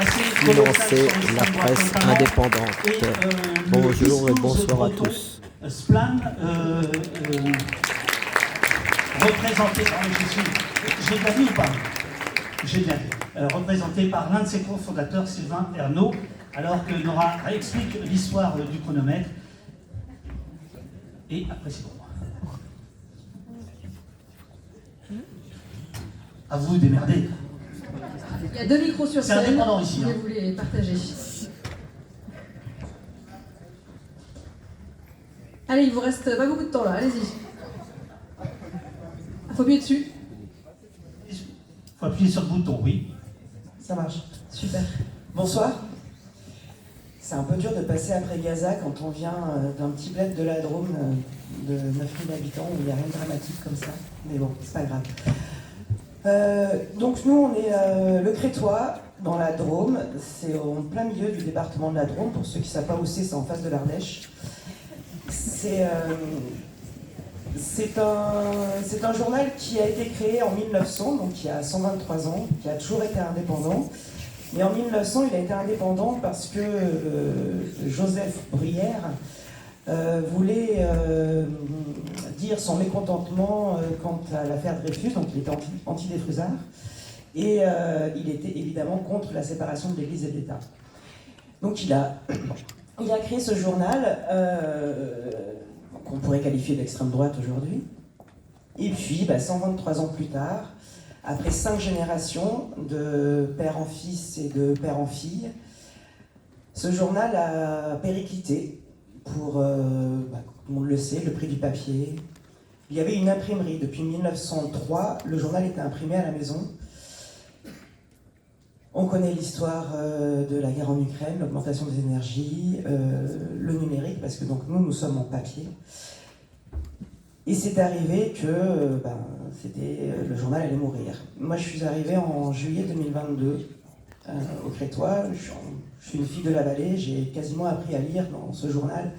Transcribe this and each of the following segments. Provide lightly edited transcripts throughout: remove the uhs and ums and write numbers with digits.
financer la presse indépendante. Bonjour et bonsoir à tous. Splan, représenté par j'ai bien dit ou pas? J'ai bien dit. Représenté par l'un de ses cofondateurs, Sylvain Ernaud, alors que Nora explique l'histoire du chronomètre. Et après, c'est pour moi. À vous de démerder. Il y a 2 micros sur scène. C'est indépendant ici. Je vais vous les partager. Allez, il vous reste pas beaucoup de temps là, allez-y. Il faut appuyer dessus. Il faut appuyer sur le bouton, oui. Ça marche. Super. Bonsoir. C'est un peu dur de passer après Gaza quand on vient d'un petit bled de la Drôme de 9000 habitants où il n'y a rien de dramatique comme ça. Mais bon, c'est pas grave. Donc nous, on est le Crétois, dans la Drôme. C'est en plein milieu du département de la Drôme. Pour ceux qui ne savent pas où c'est en face de l'Ardèche. C'est un journal qui a été créé en 1900, donc il y a 123 ans, qui a toujours été indépendant. Mais en 1900, il a été indépendant parce que Joseph Brière voulait dire son mécontentement quant à l'affaire Dreyfus, donc il était anti-Dreyfusard, et il était évidemment contre la séparation de l'Église et de l'État. Donc il a créé ce journal qu'on pourrait qualifier d'extrême droite aujourd'hui. Et puis, 123 ans plus tard, après 5 générations de père en fils et de père en fille, ce journal a périclité pour, comme on le sait, le prix du papier. Il y avait une imprimerie. Depuis 1903, le journal était imprimé à la maison. On connaît l'histoire de la guerre en Ukraine, l'augmentation des énergies, le numérique, parce que donc nous sommes en papier. Et c'est arrivé que le journal allait mourir. Moi, je suis arrivée en juillet 2022 au Crétois. Je suis une fille de la vallée, j'ai quasiment appris à lire dans ce journal.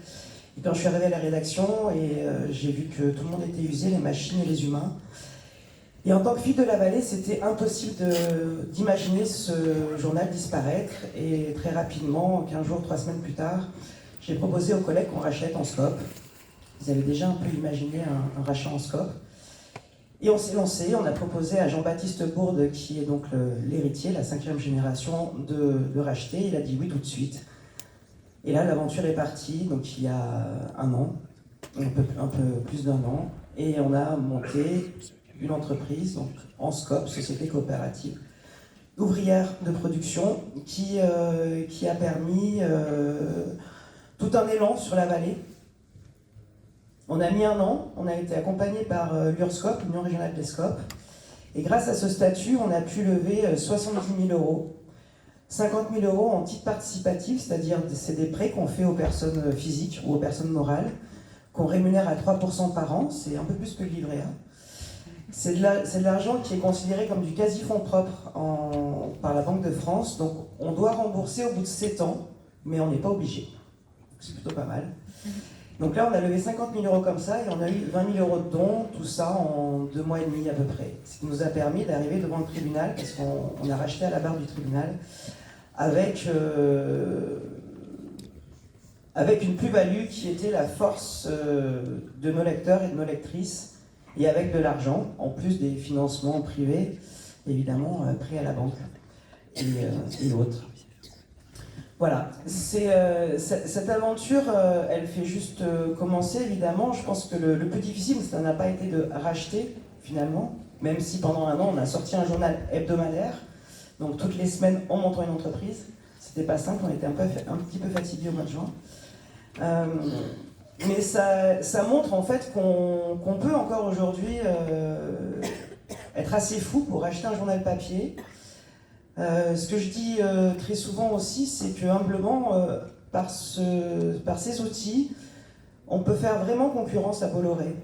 Et quand je suis arrivée à la rédaction, j'ai vu que tout le monde était usé, les machines et les humains. Et en tant que fille de la vallée, c'était impossible d'imaginer ce journal disparaître. Et très rapidement, 15 jours, 3 semaines plus tard, j'ai proposé aux collègues qu'on rachète en scope. Ils avaient déjà un peu imaginé un rachat en scope. Et on s'est lancé, on a proposé à Jean-Baptiste Bourde, qui est donc l'héritier, la 5e génération, de racheter. Il a dit oui tout de suite. Et là, l'aventure est partie, donc il y a un an, un peu plus d'1 an. Et on a monté une entreprise, donc en scope, société coopérative, ouvrière de production, qui a permis tout un élan sur la vallée. On a mis 1 an, on a été accompagné par l'URSCOP, l'Union régionale des scopes, et grâce à ce statut, on a pu lever 70 000 euros, 50 000 euros en titre participatif, c'est-à-dire c'est des prêts qu'on fait aux personnes physiques ou aux personnes morales, qu'on rémunère à 3% par an, c'est un peu plus que le livret A. C'est de l'argent qui est considéré comme du quasi-fonds propre par la Banque de France, donc on doit rembourser au bout de 7 ans, mais on n'est pas obligé. C'est plutôt pas mal. Donc là, on a levé 50 000 euros comme ça, et on a eu 20 000 euros de dons, tout ça en 2 mois et demi à peu près. Ce qui nous a permis d'arriver devant le tribunal, parce qu'on a racheté à la barre du tribunal, avec une plus-value qui était la force de nos lecteurs et de nos lectrices, et avec de l'argent, en plus des financements privés, évidemment, pris à la banque et autres. Voilà, cette aventure, elle fait juste commencer, évidemment. Je pense que le plus difficile, ça n'a pas été de racheter, finalement, même si pendant 1 an, on a sorti un journal hebdomadaire, donc toutes les semaines en montant une entreprise. C'était pas simple, on était un petit peu fatigués au mois de juin. Mais ça montre en fait qu'on peut encore aujourd'hui être assez fou pour acheter un journal papier. Ce que je dis très souvent aussi, c'est que humblement, par ces outils, on peut faire vraiment concurrence à Bolloré.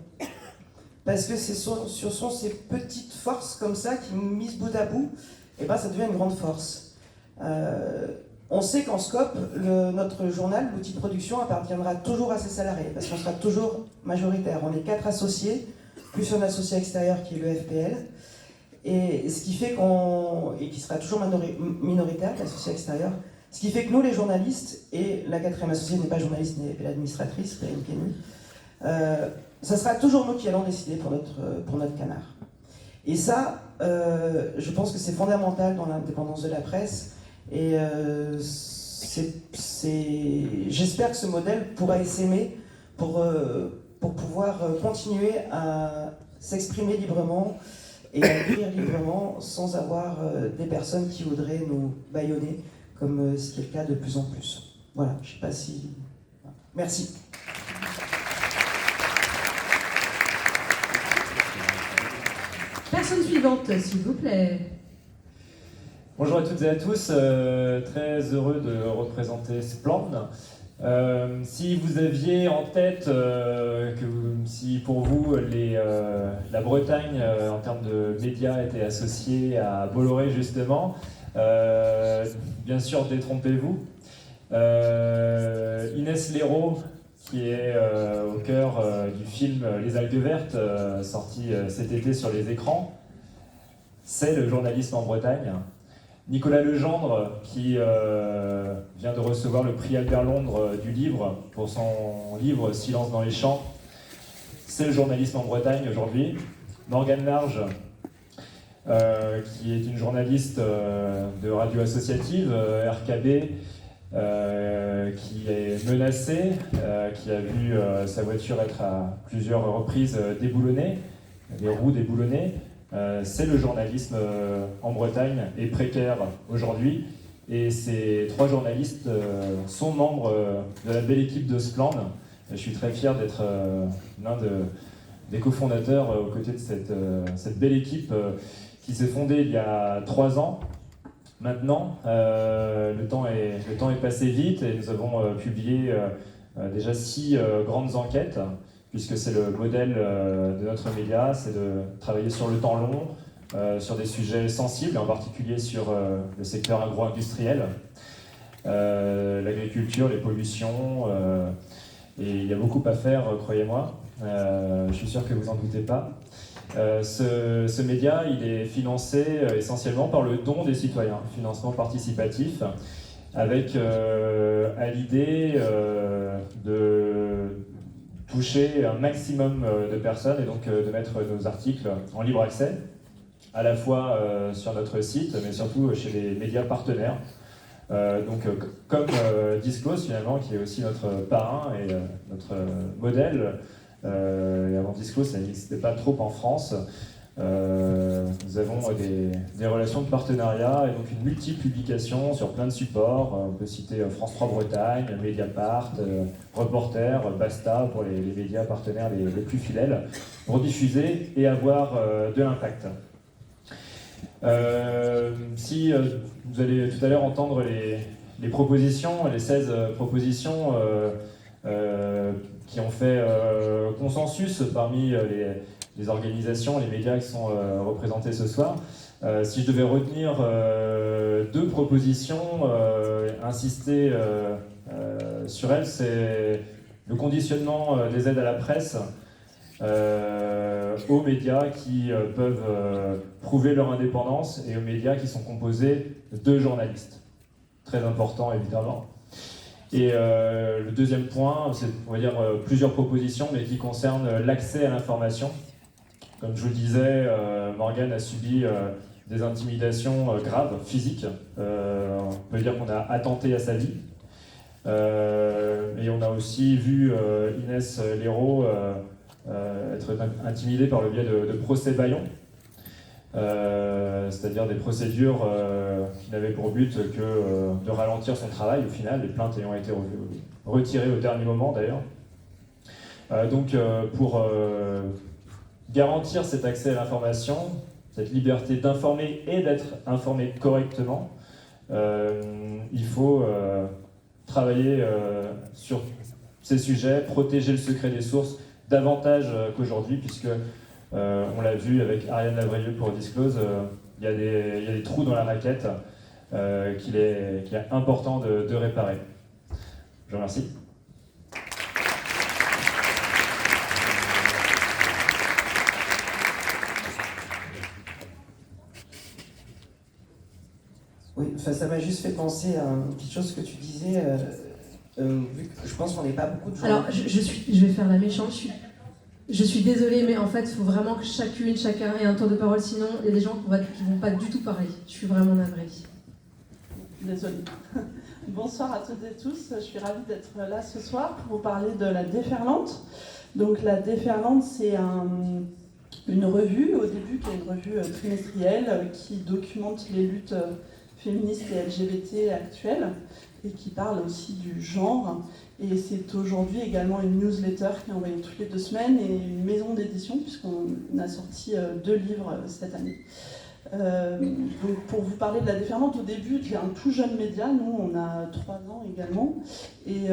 Parce que ce sont ces petites forces comme ça qui, mises bout à bout, et ça devient une grande force. On sait qu'en scope, notre journal, l'outil de production, appartiendra toujours à ses salariés, parce qu'on sera toujours majoritaire. On est 4 associés, plus un associé extérieur qui est le FPL. et ce qui fait et qui sera toujours minoritaire, l'associé extérieur, ce qui fait que nous, les journalistes, et la quatrième associée n'est pas journaliste, mais l'administratrice, Karine Kenny, ça sera toujours nous qui allons décider pour notre canard. Et ça, je pense que c'est fondamental dans l'indépendance de la presse, et j'espère que ce modèle pourra essaimer pour pouvoir continuer à s'exprimer librement et à écrire librement sans avoir des personnes qui voudraient nous bâillonner, comme ce qui est le cas de plus en plus. Voilà, je ne sais pas si... Merci. Personne suivante, s'il vous plaît. Bonjour à toutes et à tous, très heureux de représenter Spland. Si vous aviez en tête si pour vous la Bretagne en termes de médias était associée à Bolloré justement, bien sûr détrompez-vous. Inès Léraud, qui est au cœur du film Les Algues Vertes, sorti cet été sur les écrans, c'est le journalisme en Bretagne. Nicolas Legendre, qui vient de recevoir le prix Albert Londres du livre pour son livre Silence dans les champs, c'est le journalisme en Bretagne aujourd'hui. Morgane Large, qui est une journaliste de radio associative, RKB, qui est menacée, qui a vu sa voiture être à plusieurs reprises déboulonnée, les roues déboulonnées. C'est le journalisme en Bretagne est précaire aujourd'hui, et ces 3 journalistes sont membres de la belle équipe de Spland. Je suis très fier d'être l'un des cofondateurs aux côtés de cette belle équipe qui s'est fondée il y a 3 ans. Maintenant, le temps est passé vite, et nous avons publié déjà 6 grandes enquêtes, puisque c'est le modèle de notre média, c'est de travailler sur le temps long, sur des sujets sensibles, en particulier sur le secteur agro-industriel, l'agriculture, les pollutions, et il y a beaucoup à faire, croyez-moi. Je suis sûr que vous n'en doutez pas. Ce média, il est financé essentiellement par le don des citoyens, financement participatif, avec à l'idée de toucher un maximum de personnes, et donc de mettre nos articles en libre accès, à la fois sur notre site, mais surtout chez les médias partenaires. Comme Disclose finalement, qui est aussi notre parrain et notre modèle. Et avant Disclose, ça n'existait pas trop en France. Nous avons des relations de partenariat, et donc une multi-publication sur plein de supports. On peut citer France 3 Bretagne, Mediapart, Reporter, Basta pour les médias partenaires les plus fidèles, pour diffuser et avoir de l'impact. Si vous allez tout à l'heure entendre les propositions, les 16 propositions qui ont fait consensus parmi les organisations, les médias qui sont représentés ce soir. Si je devais retenir 2 propositions, insister sur elles, c'est le conditionnement des aides à la presse aux médias qui peuvent prouver leur indépendance, et aux médias qui sont composés de journalistes. Très important, évidemment. Et le deuxième point, c'est, on va dire, plusieurs propositions, mais qui concernent l'accès à l'information. Comme je vous le disais, Morgane a subi des intimidations graves, physiques. On peut dire qu'on a attenté à sa vie. Et on a aussi vu Inès Léraud être intimidée par le biais de procès bâillons. C'est-à-dire des procédures qui n'avaient pour but que de ralentir son travail, au final, les plaintes ayant été retirées au dernier moment d'ailleurs. Pour garantir cet accès à l'information, cette liberté d'informer et d'être informé correctement, il faut travailler sur ces sujets, protéger le secret des sources davantage qu'aujourd'hui, puisque on l'a vu avec Ariane Lavrieux pour Disclose, il y a des trous dans la raquette qu'il est important de réparer. Je vous remercie. enfin, ça m'a juste fait penser à une petite chose que tu disais. Vu que je pense qu'on n'est pas beaucoup de gens. Alors, je vais faire la méchante. Je suis désolée, mais en fait, il faut vraiment que chacun ait un tour de parole. Sinon, il y a des gens qui vont pas du tout parler. Je suis vraiment navrée. Désolée. Bonsoir à toutes et tous. Je suis ravie d'être là ce soir pour vous parler de la Déferlante. Donc, la Déferlante, c'est une revue, au début, qui est une revue trimestrielle qui documente les luttes féministes et LGBT actuelles et qui parle aussi du genre. Et c'est aujourd'hui également une newsletter qui est envoyée toutes les 2 semaines et une maison d'édition, puisqu'on a sorti 2 livres cette année. Donc pour vous parler de la Déferlante, au début, c'est un tout jeune média, nous on a 3 ans également, et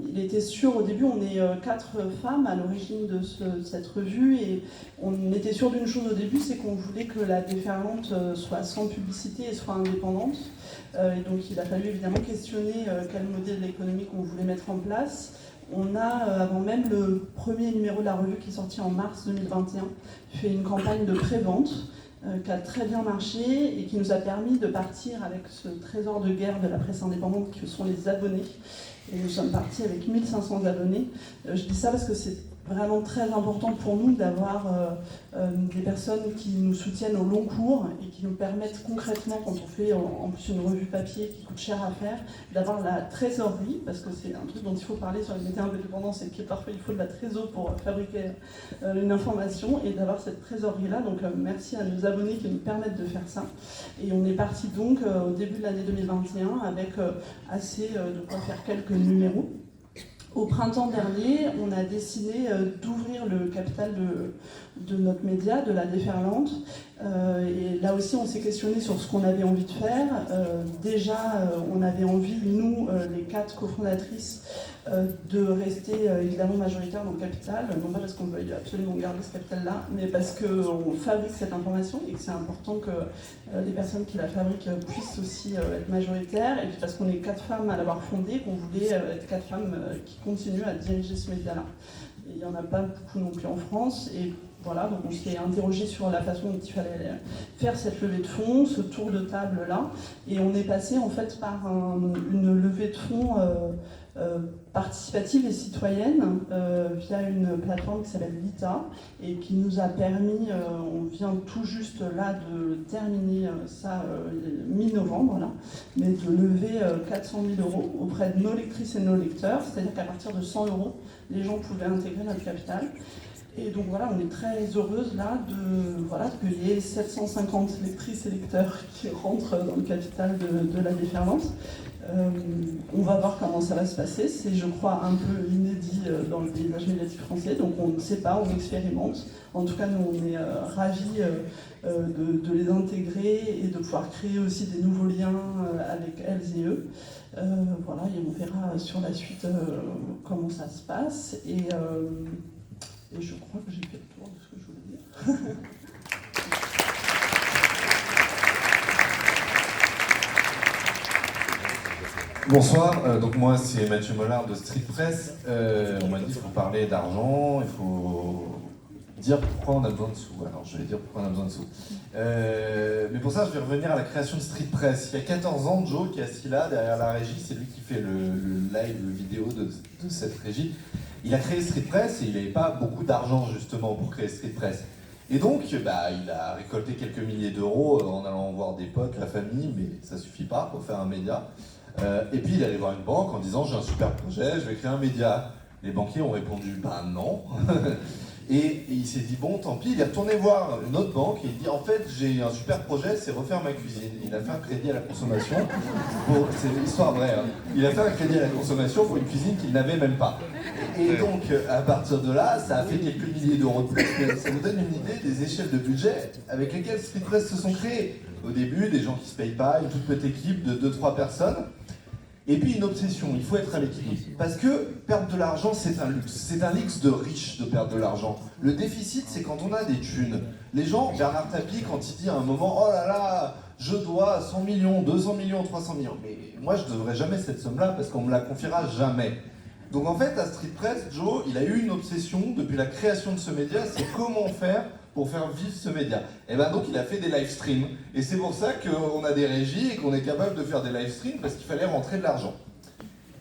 il était sûr, au début on est 4 femmes à l'origine de cette revue, et on était sûr d'une chose au début, c'est qu'on voulait que la Déferlante soit sans publicité et soit indépendante, et donc il a fallu évidemment questionner quel modèle économique on voulait mettre en place. On a, avant même le premier numéro de la revue qui est sorti en mars 2021, fait une campagne de pré-vente qui a très bien marché et qui nous a permis de partir avec ce trésor de guerre de la presse indépendante que sont les abonnés. Et nous sommes partis avec 1500 abonnés. Je dis ça parce que c'est vraiment très important pour nous d'avoir des personnes qui nous soutiennent au long cours et qui nous permettent concrètement, quand on fait en plus une revue papier qui coûte cher à faire, d'avoir la trésorerie, parce que c'est un truc dont il faut parler sur les médias indépendants, c'est que parfois il faut de la trésor pour fabriquer une information, et d'avoir cette trésorerie-là. Donc merci à nos abonnés qui nous permettent de faire ça. Et on est parti donc au début de l'année 2021 avec assez de quoi faire quelques numéros. Au printemps dernier, on a décidé d'ouvrir le capital de notre média, de la Déferlante. Et là aussi, on s'est questionné sur ce qu'on avait envie de faire. Déjà, on avait envie, nous, les 4 cofondatrices, de rester évidemment majoritaires dans le capital. Non pas parce qu'on veuille absolument garder ce capital-là, mais parce qu'on fabrique cette information et que c'est important que les personnes qui la fabriquent puissent aussi être majoritaires. Et puis parce qu'on est 4 femmes à l'avoir fondé, qu'on voulait être 4 femmes qui continuent à diriger ce média-là. Il n'y en a pas beaucoup non plus en France. Et voilà, donc on s'est interrogé sur la façon dont il fallait faire cette levée de fonds, ce tour de table-là. Et on est passé en fait par une levée de fonds participative et citoyenne via une plateforme qui s'appelle Vita et qui nous a permis, on vient tout juste là de terminer ça mi-novembre, là, mais de lever 400 000 € auprès de nos lectrices et de nos lecteurs, c'est-à-dire qu'à partir de 100 €, les gens pouvaient intégrer notre capital. Et donc voilà, on est très heureuse là qu'il y ait 750 lectrices et lecteurs qui rentrent dans le capital de la Déferlante. On va voir comment ça va se passer. C'est, je crois, un peu inédit dans le paysage médiatique français, donc on ne sait pas, on expérimente. En tout cas, nous, on est ravis de les intégrer et de pouvoir créer aussi des nouveaux liens avec elles et eux. Voilà, et on verra sur la suite comment ça se passe. Et je crois que j'ai fait le tour de ce que je voulais dire. Bonsoir, donc moi c'est Mathieu Mollard de Street Press. On m'a dit qu'il faut parler d'argent, il faut dire pourquoi on a besoin de sous. Alors je vais dire pourquoi on a besoin de sous. Mais pour ça je vais revenir à la création de Street Press. Il y a 14 ans, Joe qui est assis là derrière la régie, c'est lui qui fait le live vidéo de cette régie. Il a créé Street Press et il n'avait pas beaucoup d'argent justement pour créer Street Press. Et donc, il a récolté quelques milliers d'euros en allant voir des potes, la famille, mais ça suffit pas pour faire un média. Et puis il allait voir une banque en disant j'ai un super projet, je vais créer un média. Les banquiers ont répondu non. Et il s'est dit bon tant pis, il est retourné voir une autre banque et il dit en fait j'ai un super projet, c'est refaire ma cuisine. Il a fait un crédit à la consommation, c'est une histoire vraie, hein. Il a fait un crédit à la consommation pour une cuisine qu'il n'avait même pas. Et donc à partir de là, ça a fait quelques milliers d'euros de plus, mais ça vous donne une idée des échelles de budget avec lesquelles Street Press se sont créés. Au début, des gens qui se payent pas, une toute petite équipe de 2-3 personnes. Et puis une obsession, il faut être à l'équilibre. Parce que perdre de l'argent, c'est un luxe. C'est un luxe de riche de perdre de l'argent. Le déficit, c'est quand on a des thunes. Les gens, Bernard Tapie, quand il dit à un moment « Oh là là, je dois 100 millions, 200 millions, 300 millions », mais moi je ne devrais jamais cette somme-là parce qu'on me la confiera jamais. Donc en fait, à Street Press, Joe, il a eu une obsession depuis la création de ce média, c'est comment faire pour faire vivre ce média. Et ben donc il a fait des live streams. Et c'est pour ça qu'on a des régies et qu'on est capable de faire des live streams parce qu'il fallait rentrer de l'argent.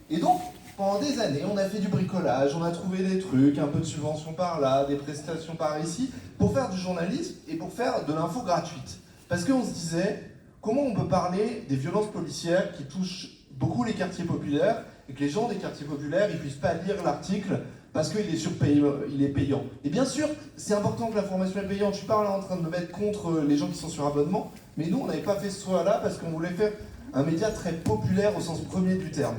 Et donc, pendant des années, on a fait du bricolage, on a trouvé des trucs, un peu de subventions par là, des prestations par ici, pour faire du journalisme et pour faire de l'info gratuite. Parce qu'on se disait, comment on peut parler des violences policières qui touchent beaucoup les quartiers populaires et que les gens des quartiers populaires ne puissent pas lire l'article parce qu'il est surpayé, il est payant. Et bien sûr, c'est important que l'information est payante. Je suis pas là en train de me mettre contre les gens qui sont sur abonnement, mais nous, on n'avait pas fait ce choix-là parce qu'on voulait faire un média très populaire au sens premier du terme.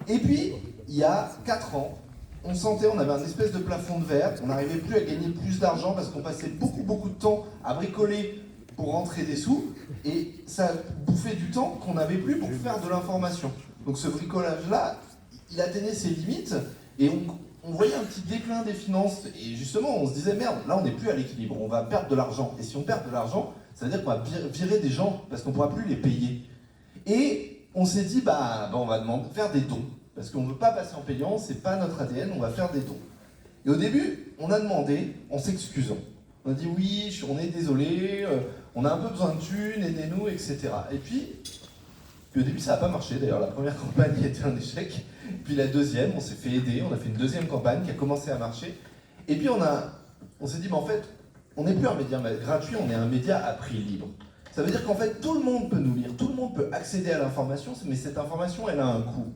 Et puis, il y a 4 ans, on avait un espèce de plafond de verre, on n'arrivait plus à gagner plus d'argent parce qu'on passait beaucoup de temps à bricoler pour rentrer des sous, et ça bouffait du temps qu'on n'avait plus pour faire de l'information. Donc ce bricolage-là, il atteignait ses limites, et on voyait un petit déclin des finances, et justement on se disait merde, là on n'est plus à l'équilibre, on va perdre de l'argent, et si on perd de l'argent, ça veut dire qu'on va virer des gens, parce qu'on ne pourra plus les payer. Et on s'est dit, on va faire des dons, parce qu'on ne veut pas passer en payant, c'est pas notre ADN, on va faire des dons. Et au début, on a demandé en s'excusant. On a dit oui, on est désolé, on a un peu besoin de thunes, aidez-nous, etc. Et puis au début, ça n'a pas marché. D'ailleurs, la première campagne a été un échec. Puis la deuxième, on s'est fait aider, on a fait une deuxième campagne qui a commencé à marcher. Et puis on s'est dit, en fait, on n'est plus un média gratuit, on est un média à prix libre. Ça veut dire qu'en fait, tout le monde peut nous lire, tout le monde peut accéder à l'information, mais cette information, elle a un coût.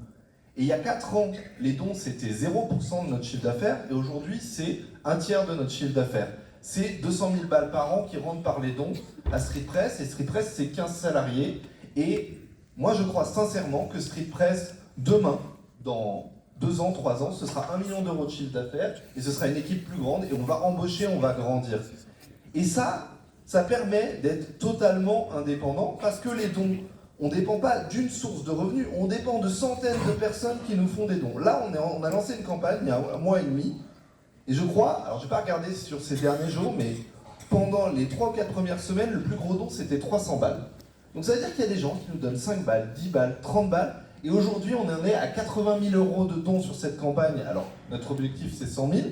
Et il y a 4 ans, les dons, c'était 0% de notre chiffre d'affaires, et aujourd'hui, c'est 1/3 de notre chiffre d'affaires. C'est 200 000 balles par an qui rentrent par les dons à Street Press, et Street Press, c'est 15 salariés. Et moi, je crois sincèrement que Street Press, demain, dans 2 ans, 3 ans, ce sera 1 million d'euros de chiffre d'affaires, et ce sera une équipe plus grande, et on va embaucher, on va grandir. Et ça permet d'être totalement indépendant, parce que les dons, on ne dépend pas d'une source de revenus, on dépend de centaines de personnes qui nous font des dons. Là, on a lancé une campagne il y a 1 mois et demi, et je crois, alors je n'ai pas regardé sur ces derniers jours, mais pendant les 3 ou 4 premières semaines, le plus gros don, c'était 300 balles. Donc ça veut dire qu'il y a des gens qui nous donnent 5 balles, 10 balles, 30 balles, et aujourd'hui, on en est à 80 000 euros de dons sur cette campagne. Alors, notre objectif, c'est 100 000.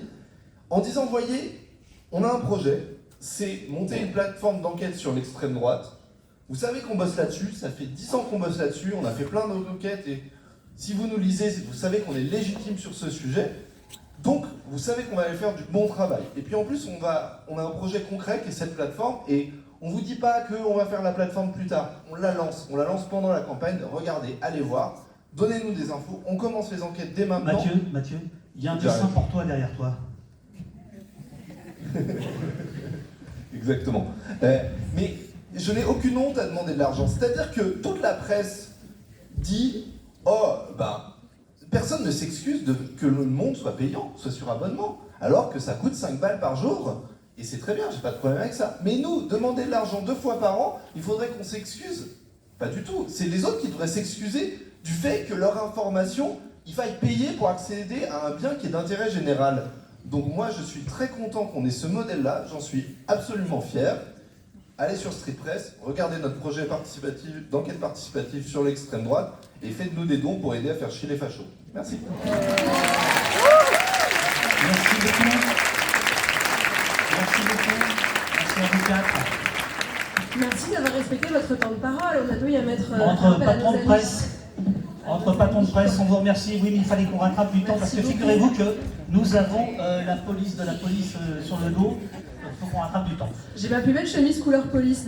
En disant, voyez, on a un projet, c'est monter une plateforme d'enquête sur l'extrême droite. Vous savez qu'on bosse là-dessus, ça fait 10 ans qu'on bosse là-dessus, on a fait plein d'enquêtes, et si vous nous lisez, vous savez qu'on est légitime sur ce sujet. Donc, vous savez qu'on va aller faire du bon travail. Et puis en plus, on a un projet concret qui est cette plateforme, et on ne vous dit pas qu'on va faire la plateforme plus tard. On la lance pendant la campagne. Regardez, allez voir, donnez-nous des infos, on commence les enquêtes dès maintenant. Mathieu, il y a un dessin pour toi derrière toi. Exactement. Mais je n'ai aucune honte à demander de l'argent. C'est-à-dire que toute la presse dit « Oh, personne ne s'excuse que le monde soit payant, soit sur abonnement, alors que ça coûte 5 balles par jour. » Et c'est très bien, j'ai pas de problème avec ça. Mais nous, demander de l'argent 2 fois par an, il faudrait qu'on s'excuse. Pas du tout. C'est les autres qui devraient s'excuser du fait que leur information, il faille payer pour accéder à un bien qui est d'intérêt général. Donc moi, je suis très content qu'on ait ce modèle-là, j'en suis absolument fier. Allez sur Street Press, regardez notre projet participatif, d'enquête participative sur l'extrême droite, et faites-nous des dons pour aider à faire chier les fachos. Merci. Merci beaucoup. Merci beaucoup. Merci à vous 4. Merci d'avoir respecté votre temps de parole. On a dû y mettre Entre patrons de presse, on vous remercie. Oui, mais il fallait qu'on rattrape du temps, parce que figurez-vous que nous avons la police sur le dos. Il faut qu'on rattrape du temps. J'ai ma plus belle chemise couleur police.